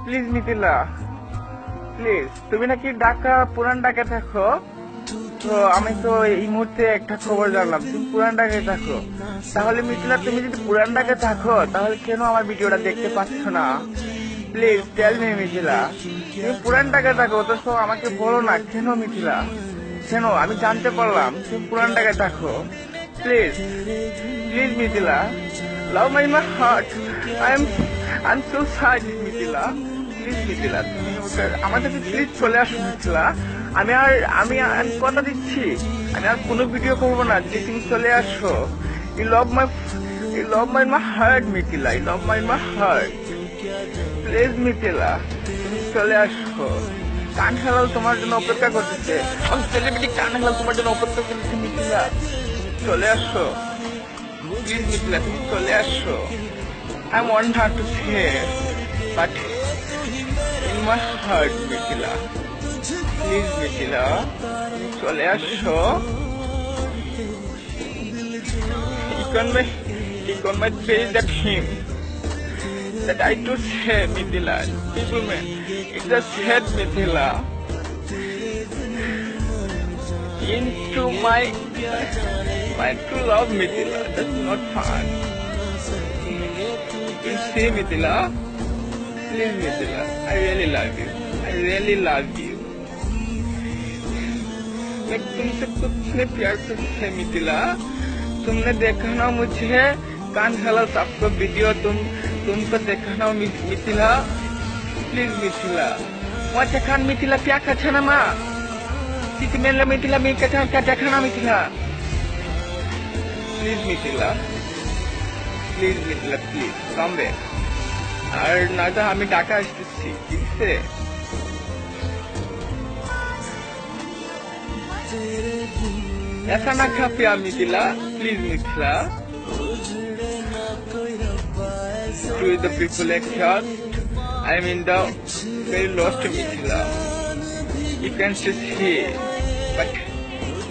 Please Mithila, please. তুমি নাকি পুরান ঢাকা থাকো, তো আমি তো এই মুহূর্তে একটা খবর জানলাম তুমি পুরান ঢাকায় থাকো। তাহলে মিথিলা, তুমি যদি পুরান ঢাকায় থাকো তাহলে কেন আমার ভিডিওটা দেখতে পাচ্ছ না? প্লিজ টেল মি মিথিলা, তুমি পুরান ঢাকায় থাকো তো আমাকে বলো না কেন মিথিলা, কেন? আমি জানতে পারলাম তুমি পুরান ঢাকায় থাকো। Please, please Mithila, love my heart, I am so sorry Mithila. Please Mithila, তুমি আমার কাছে প্লিজ চলে আসো মিথিলা। আমি আর আমি আমি কথা দিচ্ছি, আমি আর কোনো ভিডিও করবো না, যে তুমি চলে আসো। You love my heart Mithila, you love my heart. Please Mithila, তুমি চলে আসো। কান হেলাল তোমার জন্য অপেক্ষা করতেছে, সেলিব্রিটি কান হেলাল তোমার জন্য অপেক্ষা করতেছে মিথিলা, চলে আসো। প্লিজ মিথিলা, তুমি চলে আসো। I want her to say, but in my heart, Mithila, please Mithila, তুমি চলে আসো। Click on my page that him that I to say Mithila, people man, it just said Mithila into my true love Mithila, that's not fun. You see Mithila, please Mithila, I really love you, I really love you. मैं तुमसे कितने प्यार करती है मिथिला। तुमने देखा ना मुझे कान हेलाल सबको वीडियो, तुमको देखा ना मिथिला। प्लीज मिथिला, वहाँ देखा मिथिला प्यार करते ना माँ, किसी मेरे मिथिला मेरे कहते क्या देखा ना Mithila. Please Mithila, please Mithila, please come back. আর নয়তো আমি ঢাকা আসতেছি, ঠিক আছে? ऐसा ना खापिया Mithila, please Mithila. To the people across, I am in the very lost Mithila. You can see, but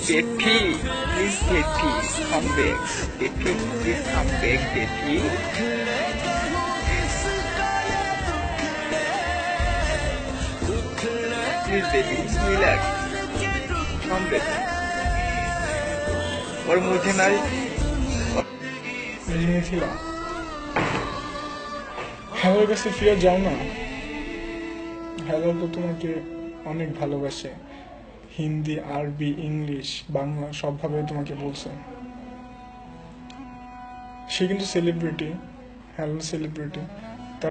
Betty, please Betty, come back. Betty, please come back, Betty. Please baby, relax. Come back. और मुझे ना মিথিলা, হ্যালোর কাছে ফিরে যাও না। হ্যালো তো তোমাকে অনেক ভালোবাসে, হিন্দি, আরবি, ইংলিশ, বাংলা সবভাবে তোমাকে বলছে। সে কিন্তু সেলিব্রিটি, হ্যালো সেলিব্রিটি।